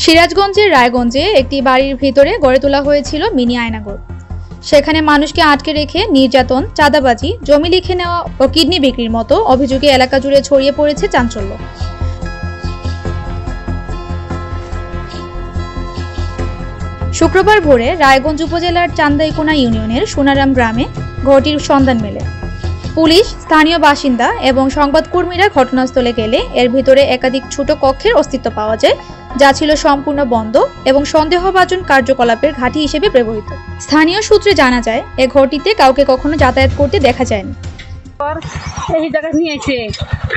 সিরাজগঞ্জের রায়গঞ্জে একটি বাড়ির ভিতরে গড়ে তোলা হয়েছিল মিনি আয়নাঘর। সেখানে মানুষকে আটকে রেখে নির্যাতন, চাঁদাবাজি, জমি লিখে নেওয়া ও কিডনি বিক্রির মতো অভিযোগে এলাকা জুড়ে ছড়িয়ে পড়েছে চাঞ্চল্য। শুক্রবার ভোরে রায়গঞ্জ উপজেলার চান্দাইকোনা ইউনিয়নের সোনারাম গ্রামে ঘরটির সন্ধান মেলে। পুলিশ, স্থানীয় বাসিন্দা এবং সংবাদকর্মীরা ঘটনাস্থলে গেলে এর ভিতরে একাধিক ছোট কক্ষের অস্তিত্ব পাওয়া যায়, যা ছিল সম্পূর্ণ বন্ধ এবং সন্দেহভাজন কার্যকলাপের ঘাঁটি হিসেবে ব্যবহৃত। স্থানীয় সূত্রে জানা যায়, এ ঘরটিতে কাউকে কখনো যাতায়াত করতে দেখা যায়নি। এই জায়গা নিয়েছে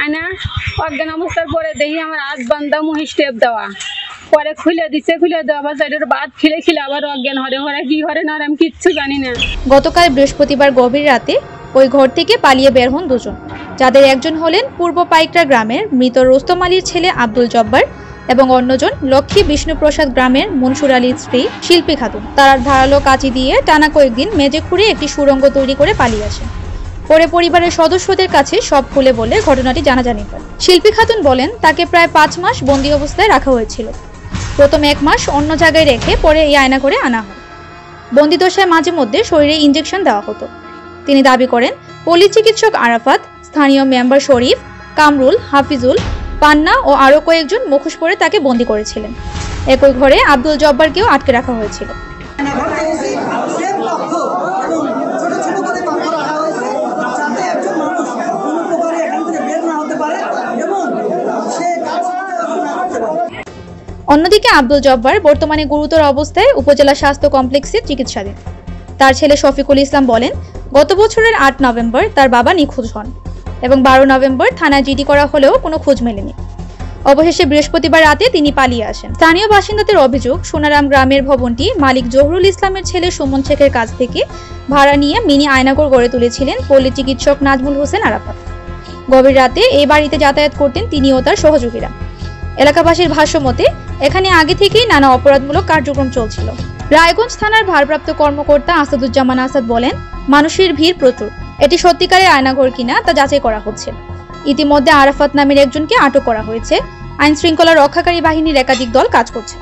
আয়না অজ্ঞান অবস্থার পরে দেখি আমার হাত বান্ধা মহিষ টেপ দেওয়া, পরে খুলে দিচ্ছে, খুলে দেওয়া সাইডের বাদ খিলে আবার অজ্ঞান হরে হরে কি হরে না আমি কিচ্ছু জানি না। গতকাল বৃহস্পতিবার গভীর রাতে ওই ঘর থেকে পালিয়ে বের হন দুজন, যাদের একজন হলেন পূর্ব পাইকরা গ্রামের মৃত রোস্তম আলীর ছেলে আব্দুল জব্বার এবং অন্যজন লক্ষ্মী বিষ্ণুপ্রসাদ গ্রামের মনসুর আলীর স্ত্রী শিল্পী খাতুন। তারা ধারালো কাঁচি দিয়ে টানা কয়েকদিন মেজে খুঁড়ে একটি সুড়ঙ্গ তৈরি করে পালিয়ে আসেন। পরে পরিবারের সদস্যদের কাছে সব খুলে বলে ঘটনাটি জানাজানি হয়। শিল্পী খাতুন বলেন, তাকে প্রায় 5 মাস বন্দী অবস্থায় রাখা হয়েছিল। প্রথম 1 মাস অন্য জায়গায় রেখে পরে এই আয়না করে আনা হয়। বন্দী দশায় মাঝে মধ্যে শরীরে ইঞ্জেকশন দেওয়া হতো। তিনি দাবি করেন, পল্লী চিকিৎসক আরাফাত, স্থানীয় মেম্বার শরীফ, কামরুল, হাফিজুল, পান্না ও আরও কয়েকজন মুখোশ পরে তাকে বন্দী করেছিলেন। একই ঘরে আব্দুল জব্বারকেও আটকে রাখা হয়েছিল। অন্যদিকে আব্দুল জব্বার বর্তমানে গুরুতর অবস্থায় উপজেলা স্বাস্থ্য কমপ্লেক্সে চিকিৎসাধীন। তার ছেলে শফিকুল ইসলাম বলেন, গত বছরের 8 নভেম্বর তার বাবা নিখোঁজ হন এবং 12 নভেম্বর থানায় জিডি করা হলেও কোনো খোঁজ মেলেনি। অবশেষে বৃহস্পতিবার রাতে তিনি পালিয়ে আসেন। স্থানীয় বাসিন্দাদের অভিযোগ, সোনারাম গ্রামের ভবনটি মালিক জহুরুল ইসলামের ছেলে সুমন শেখের কাছ থেকে ভাড়া নিয়ে মিনি আয়নাঘর গড়ে তুলেছিলেন পল্লী চিকিৎসক নাজমুল হোসেন আরাফাত। গভীর রাতে এই বাড়িতে যাতায়াত করতেন তিনি ও তার সহযোগীরা। এলাকাবাসীর ভাষ্য মতে, এখানে আগে থেকেই নানা অপরাধমূলক কার্যক্রম চলছিল। রায়গঞ্জ থানার ভারপ্রাপ্ত কর্মকর্তা আসাদুজ্জামান আসাদ বলেন, মানুষের ভিড় প্রচুর। এটি সত্যিকারের আয়নাঘর কিনা তা যাচাই করা হচ্ছে। ইতিমধ্যে আরাফাত নামের একজনকে আটক করা হয়েছে। আইন শৃঙ্খলা রক্ষাকারী বাহিনীর একাধিক দল কাজ করছে।